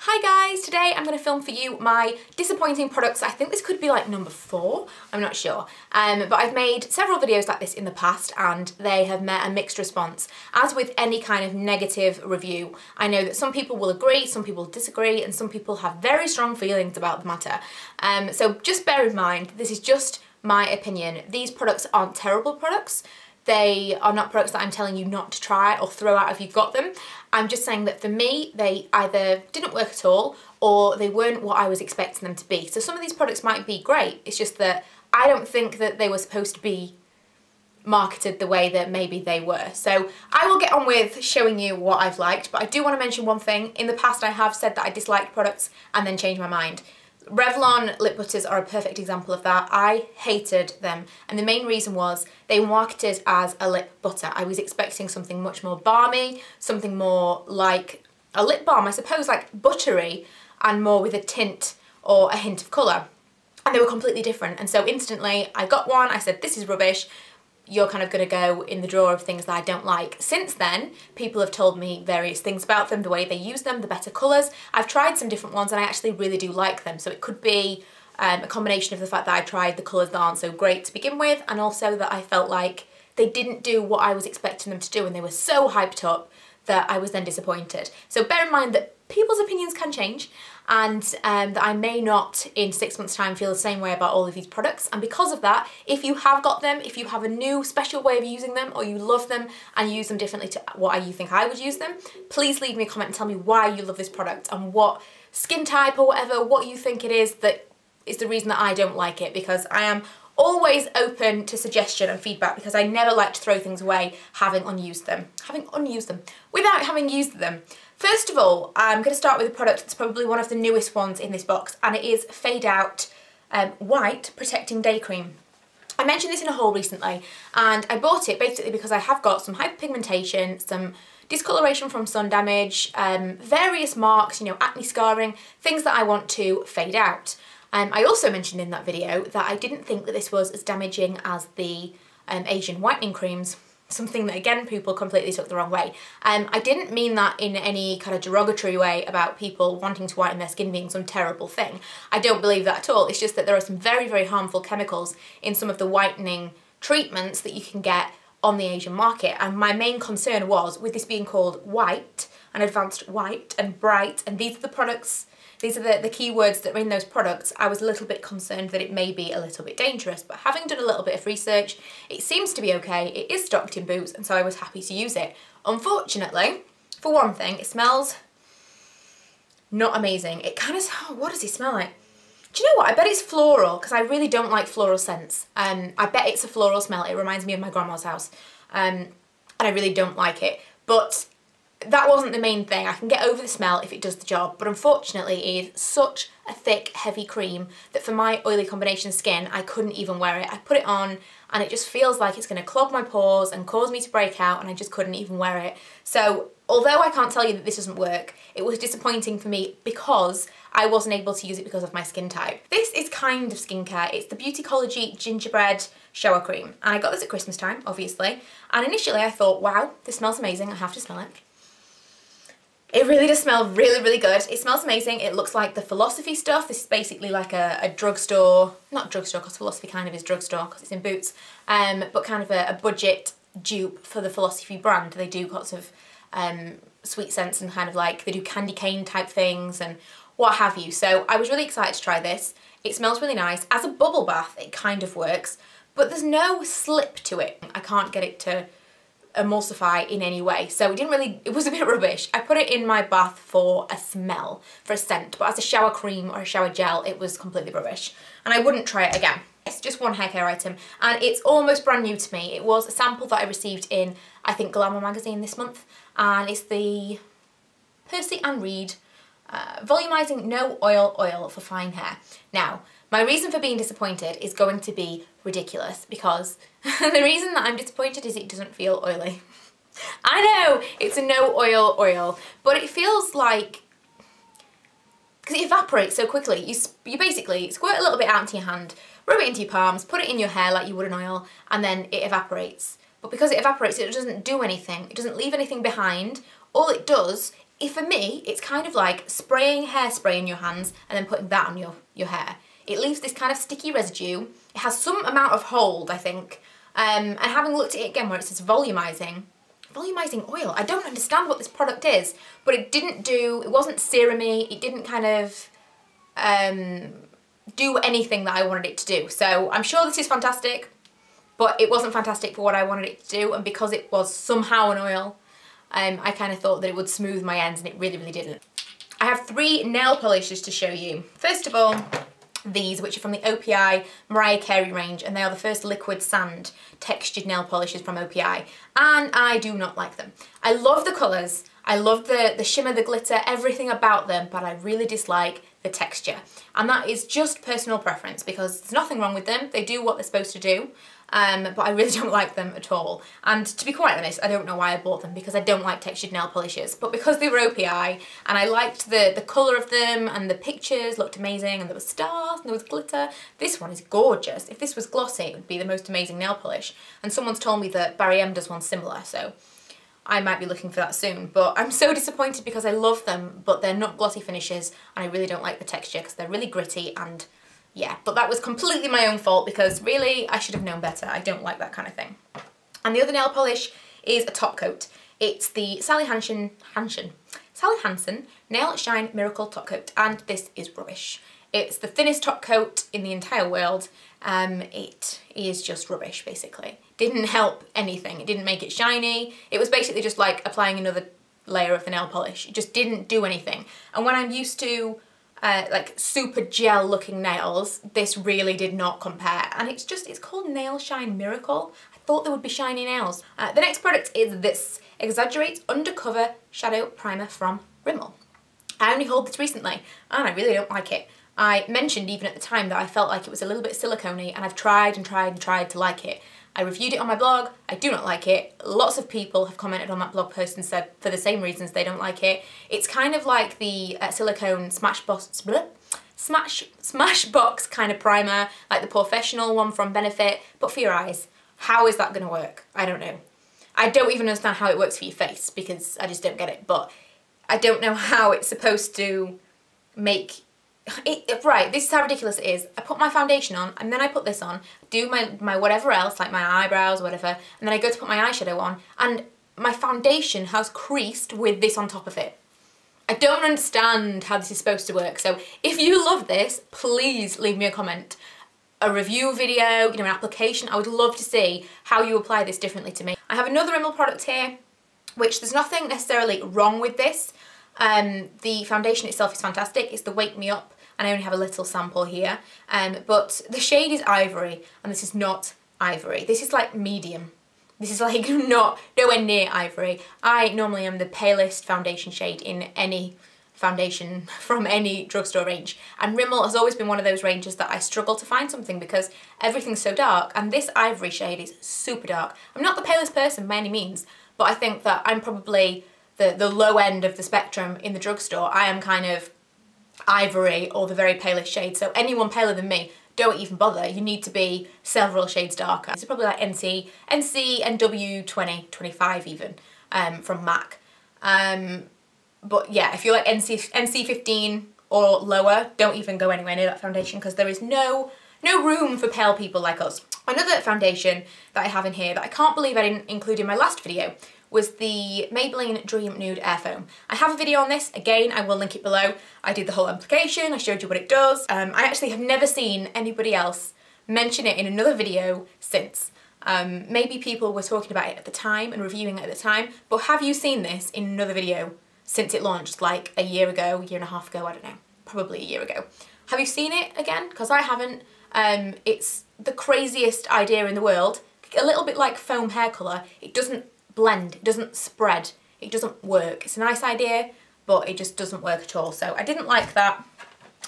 Hi guys, today I'm going to film for you my disappointing products. I think this could be like number 4, I'm not sure. But I've made several videos like this in the past and they have met a mixed response. As with any kind of negative review, I know that some people will agree, some people disagree, and some people have very strong feelings about the matter. So just bear in mind, this is just my opinion. These products aren't terrible products. They are not products that I'm telling you not to try or throw out if you've got them. I'm just saying that for me, they either didn't work at all or they weren't what I was expecting them to be. So some of these products might be great. It's just that I don't think that they were supposed to be marketed the way that maybe they were. So I will get on with showing you what I've liked, but I do want to mention one thing. In the past, I have said that I disliked products and then changed my mind. Revlon lip butters are a perfect example of that. I hated them, and the main reason was they were marketed as a lip butter. I was expecting something much more balmy, something more like a lip balm, I suppose, like buttery and more with a tint or a hint of colour. And they were completely different, and so instantly I got one, I said this is rubbish, you're kind of going to go in the drawer of things that I don't like. Since then, people have told me various things about them, the way they use them, the better colours. I've tried some different ones and I actually really do like them. So it could be a combination of the fact that I tried the colours that aren't so great to begin with, and also that I felt like they didn't do what I was expecting them to do, and they were so hyped up that I was then disappointed. So bear in mind that people's opinions can change, and that I may not in 6 months' time feel the same way about all of these products. And because of that, if you have got them, if you have a new special way of using them, or you love them and use them differently to what you think I would use them, please leave me a comment and tell me why you love this product and what skin type or whatever, what you think it is that is the reason that I don't like it, because I am always open to suggestion and feedback, because I never like to throw things away having unused them without having used them. First of all, I'm going to start with a product that's probably one of the newest ones in this box, and it is Fade Out White Protecting Day Cream. I mentioned this in a haul recently, and I bought it basically because I have got some hyperpigmentation, some discoloration from sun damage, various marks, you know, acne scarring, things that I want to fade out. I also mentioned in that video that I didn't think that this was as damaging as the Asian whitening creams, something that again people completely took the wrong way. I didn't mean that in any kind of derogatory way about people wanting to whiten their skin being some terrible thing. I don't believe that at all. It's just that there are some very, very harmful chemicals in some of the whitening treatments that you can get on the Asian market, and my main concern was, with this being called white and advanced white and bright, and these are the products, these are the keywords that are in those products, I was a little bit concerned that it may be a little bit dangerous, but having done a little bit of research, it seems to be okay. It is stocked in Boots, and so I was happy to use it. Unfortunately, for one thing, it smells not amazing. It kind of, oh, what does it smell like? Do you know what? I bet it's floral, because I really don't like floral scents. I bet it's a floral smell. It reminds me of my grandma's house, and I really don't like it. But that wasn't the main thing. I can get over the smell if it does the job, but unfortunately it is such a thick, heavy cream that for my oily combination skin, I couldn't even wear it. I put it on and it just feels like it's going to clog my pores and cause me to break out, and I just couldn't even wear it. So although I can't tell you that this doesn't work, it was disappointing for me because I wasn't able to use it because of my skin type. This is kind of skincare. It's the Beauticology Gingerbread Shower Cream, and I got this at Christmas time, obviously, and initially I thought, wow, this smells amazing, I have to smell it. It really does smell really, really good. It smells amazing. It looks like the Philosophy stuff. This is basically like a drugstore, not drugstore because Philosophy kind of is drugstore because it's in Boots, but kind of a budget dupe for the Philosophy brand. They do lots of sweet scents and kind of like, they do candy cane type things and what have you. So I was really excited to try this. It smells really nice. As a bubble bath, it kind of works, but there's no slip to it. I can't get it to emulsify in any way, so it was a bit rubbish. I put it in my bath for a smell, for a scent, but as a shower cream or a shower gel, it was completely rubbish, and I wouldn't try it again. It's just one hair care item, and it's almost brand new to me. It was a sample that I received in, I think, Glamour magazine this month, and it's the Percy and Reed Volumising No Oil Oil for Fine Hair. Now, my reason for being disappointed is going to be ridiculous, because the reason that I'm disappointed is it doesn't feel oily. I know, it's a no oil oil, but it feels like, because it evaporates so quickly, you basically squirt a little bit out into your hand, rub it into your palms, put it in your hair like you would an oil, and then it evaporates. But because it evaporates, it doesn't do anything. It doesn't leave anything behind. All it does for me, it's kind of like spraying hairspray in your hands and then putting that on your hair. It leaves this kind of sticky residue. It has some amount of hold, I think. And having looked at it again where it says volumizing oil, I don't understand what this product is, but it wasn't serumy, it didn't kind of do anything that I wanted it to do. So I'm sure this is fantastic, but it wasn't fantastic for what I wanted it to do, and because it was somehow an oil, I kind of thought that it would smooth my ends, and it really, really didn't. I have 3 nail polishes to show you. First of all, these, which are from the OPI Mariah Carey range, and they are the first liquid sand textured nail polishes from OPI, and I do not like them. I love the colours, I love the shimmer, the glitter, everything about them, but I really dislike the texture. And that is just personal preference, because there's nothing wrong with them, they do what they're supposed to do, but I really don't like them at all. And to be quite honest, I don't know why I bought them, because I don't like textured nail polishes, but because they were OPI and I liked the colour of them and the pictures looked amazing and there was stars and there was glitter. This one is gorgeous. If this was glossy, it would be the most amazing nail polish. And someone's told me that Barry M does one similar, so I might be looking for that soon. But I'm so disappointed because I love them, but they're not glossy finishes and I really don't like the texture because they're really gritty. And yeah, but that was completely my own fault because really I should have known better. I don't like that kind of thing. And the other nail polish is a top coat. It's the Sally Hansen Nail Shine Miracle Top Coat, and this is rubbish. It's the thinnest top coat in the entire world. It is just rubbish, basically. Didn't help anything. It didn't make it shiny. It was basically just like applying another layer of the nail polish. It just didn't do anything. And when I'm used to like super gel looking nails, this really did not compare. And it's called Nail Shine Miracle. I thought there would be shiny nails. The next product is this Exaggerate Undercover Shadow Primer from Rimmel. I only hauled this recently and I really don't like it. I mentioned even at the time that I felt like it was a little bit silicone-y, and I've tried and tried and tried to like it. I reviewed it on my blog, I do not like it. Lots of people have commented on that blog post and said for the same reasons they don't like it. It's kind of like the silicone Smashbox kind of primer, like the Professional one from Benefit, but for your eyes. How is that going to work? I don't know. I don't even understand how it works for your face because I just don't get it, but I don't know how it's supposed to make it, right, this is how ridiculous it is. I put my foundation on and then I put this on, do my whatever else, like my eyebrows or whatever, and then I go to put my eyeshadow on and my foundation has creased with this on top of it. I don't understand how this is supposed to work, so if you love this, please leave me a comment. A review video, you know, an application. I would love to see how you apply this differently to me. I have another Rimmel product here, which there's nothing necessarily wrong with this. The foundation itself is fantastic. It's the Wake Me Up, and I only have a little sample here. But the shade is Ivory, and this is not Ivory. This is like medium. This is like nowhere near Ivory. I normally am the palest foundation shade in any foundation from any drugstore range, and Rimmel has always been one of those ranges that I struggle to find something because everything's so dark, and this Ivory shade is super dark. I'm not the palest person by any means, but I think that I'm probably the low end of the spectrum in the drugstore. I am kind of Ivory or the very palest shade, so anyone paler than me, don't even bother. You need to be several shades darker. This is probably like NC and W20, 25 even, from MAC. But yeah, if you're like NC15 or lower, don't even go anywhere near that foundation because there is no room for pale people like us. Another foundation that I have in here that I can't believe I didn't include in my last video was the Maybelline Dream Nude Airfoam. I have a video on this, again, I will link it below. I did the whole application, I showed you what it does. I actually have never seen anybody else mention it in another video since. Maybe people were talking about it at the time and reviewing it at the time, but have you seen this in another video since it launched like a year ago, year and a half ago, I don't know, probably a year ago. Have you seen it again? Because I haven't. It's the craziest idea in the world. A little bit like foam hair colour. It doesn't blend, it doesn't spread, it doesn't work. It's a nice idea, but it just doesn't work at all. So I didn't like that.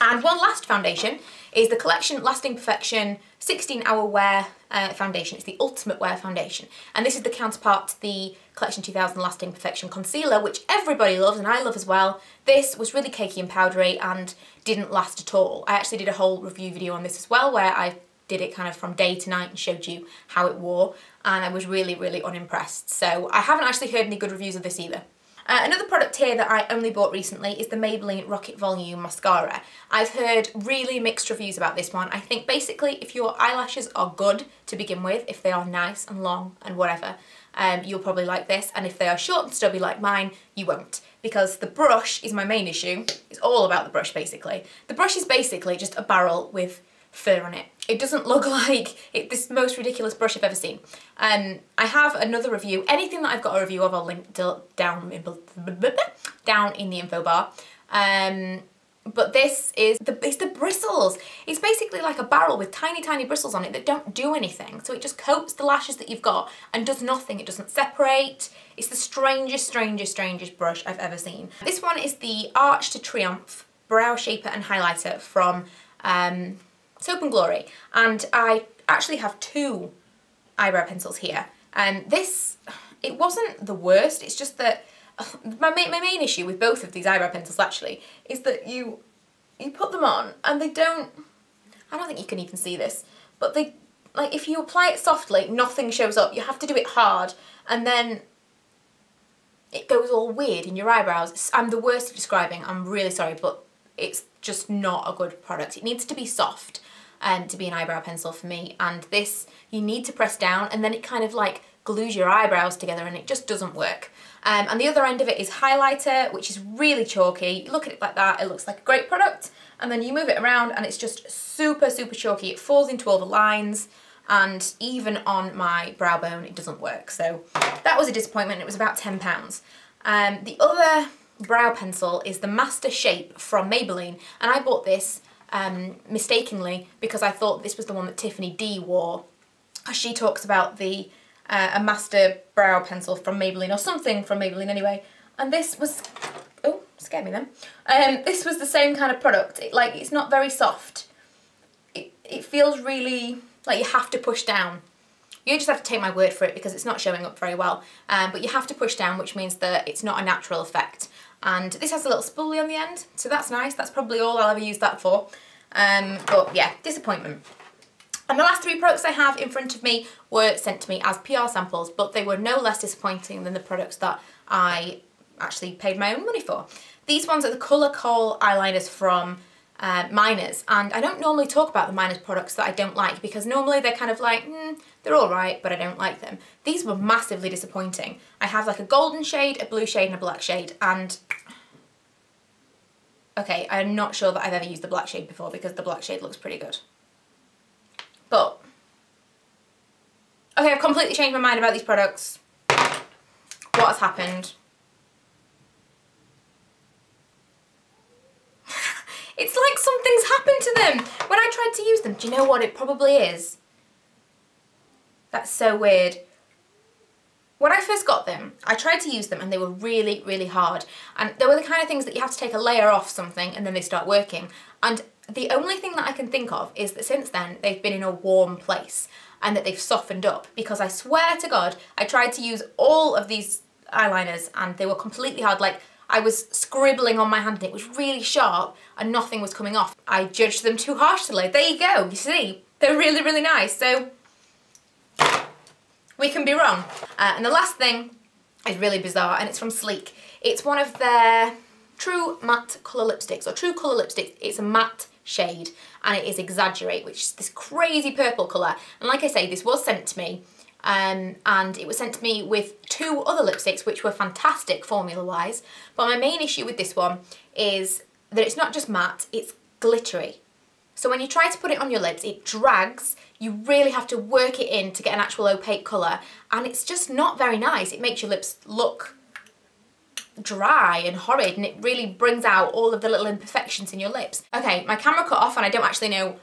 And one last foundation is the Collection Lasting Perfection 16-Hour Wear Foundation. It's the Ultimate Wear Foundation. And this is the counterpart to the Collection 2000 Lasting Perfection Concealer, which everybody loves and I love as well. This was really cakey and powdery and didn't last at all. I actually did a whole review video on this as well, where I did it kind of from day to night and showed you how it wore, and I was really, really unimpressed. So I haven't actually heard any good reviews of this either. Another product here that I only bought recently is the Maybelline Rocket Volume Mascara. I've heard really mixed reviews about this one. I think basically if your eyelashes are good to begin with, if they are nice and long and whatever, you'll probably like this, and if they are short and stubby like mine, you won't. Because the brush is my main issue. It's all about the brush basically. The brush is basically just a barrel with fur on it. It doesn't look like this most ridiculous brush I've ever seen. I have another review. Anything that I've got a review of, I'll link down in the info bar. But this is it's the bristles. It's basically like a barrel with tiny, tiny bristles on it that don't do anything. So it just coats the lashes that you've got and does nothing. It doesn't separate. It's the strangest, strangest, strangest brush I've ever seen. This one is the Arch to Triumph Brow Shaper and Highlighter from Soap and Glory, and I actually have 2 eyebrow pencils here, and it wasn't the worst. It's just that my main issue with both of these eyebrow pencils actually is that you put them on and they don't, I don't think you can even see this, but they, like, if you apply it softly, nothing shows up. You have to do it hard, and then it goes all weird in your eyebrows. I'm the worst at describing, I'm really sorry, but it's just not a good product. It needs to be soft to be an eyebrow pencil for me, and this, you need to press down and then it kind of like glues your eyebrows together and it just doesn't work. And the other end of it is highlighter, which is really chalky. You look at it like that, it looks like a great product, and then you move it around and it's just super, super chalky. It falls into all the lines, and even on my brow bone it doesn't work. So that was a disappointment. It was about £10. The other brow pencil is the Master Shape from Maybelline, and I bought this mistakenly because I thought this was the one that Tiffany D wore. She talks about the a master brow pencil from Maybelline, or something from Maybelline anyway, and this was, oh, scared me then. This was the same kind of product. It's not very soft. It feels really like you have to push down. You just have to take my word for it because it's not showing up very well, but you have to push down, which means that it's not a natural effect. And this has a little spoolie on the end, so that's nice. That's probably all I'll ever use that for. But yeah, disappointment. And the last 3 products I have in front of me were sent to me as PR samples, but they were no less disappointing than the products that I actually paid my own money for. These ones are the Colour Khol Eyeliners from Miners, and I don't normally talk about the Miners products that I don't like because normally they're kind of like, they're alright, but I don't like them. These were massively disappointing. I have like a golden shade, a blue shade and a black shade, and okay, I'm not sure that I've ever used the black shade before because the black shade looks pretty good. But, okay, I've completely changed my mind about these products. What has happened? It's like something's happened to them. When I tried to use them, do you know what it probably is? That's so weird. When I first got them, I tried to use them and they were really, really hard. And they were the kind of things that you have to take a layer off something and then they start working. And the only thing that I can think of is that since then they've been in a warm place and that they've softened up, because I swear to God, I tried to use all of these eyeliners and they were completely hard. Like, I was scribbling on my hand and it was really sharp and nothing was coming off. I judged them too harshly. There you go, you see? They're really, really nice. So we can be wrong. And the last thing is really bizarre, and it's from Sleek. It's one of their True Matte Colour Lipsticks, or True Colour Lipstick. It's a matte shade, and it is Exaggerate, which is this crazy purple colour. And like I say, this was sent to me, and it was sent to me with 2 other lipsticks, which were fantastic formula-wise. But my main issue with this one is that it's not just matte, it's glittery. So when you try to put it on your lips, it drags. You really have to work it in to get an actual opaque colour, and it's just not very nice. It makes your lips look dry and horrid, and it really brings out all of the little imperfections in your lips. Okay, my camera cut off and I don't actually know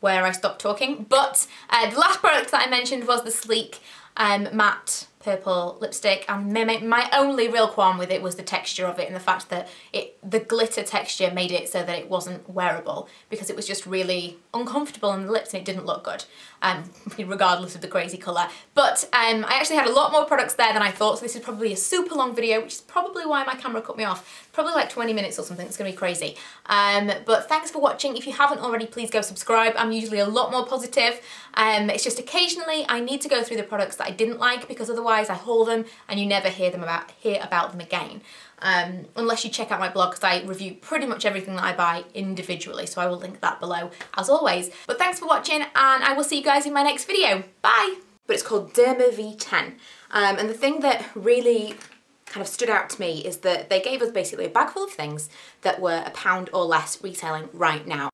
where I stopped talking, but the last product that I mentioned was the Sleek matte purple lipstick, and my only real qualm with it was the texture of it and the fact that the glitter texture made it so that it wasn't wearable, because it was just really uncomfortable on the lips and it didn't look good, regardless of the crazy colour. But I actually had a lot more products there than I thought, so this is probably a super long video, which is probably why my camera cut me off. Probably like 20 minutes or something, it's going to be crazy. But thanks for watching. If you haven't already, please go subscribe. I'm usually a lot more positive. It's just occasionally I need to go through the products that I didn't like, because otherwise otherwise I haul them and you never hear about them again. Unless you check out my blog, because I review pretty much everything that I buy individually, so I will link that below as always. But thanks for watching, and I will see you guys in my next video. Bye! But it's called Derma V10, and the thing that really kind of stood out to me is that they gave us basically a bag full of things that were £1 or less retailing right now.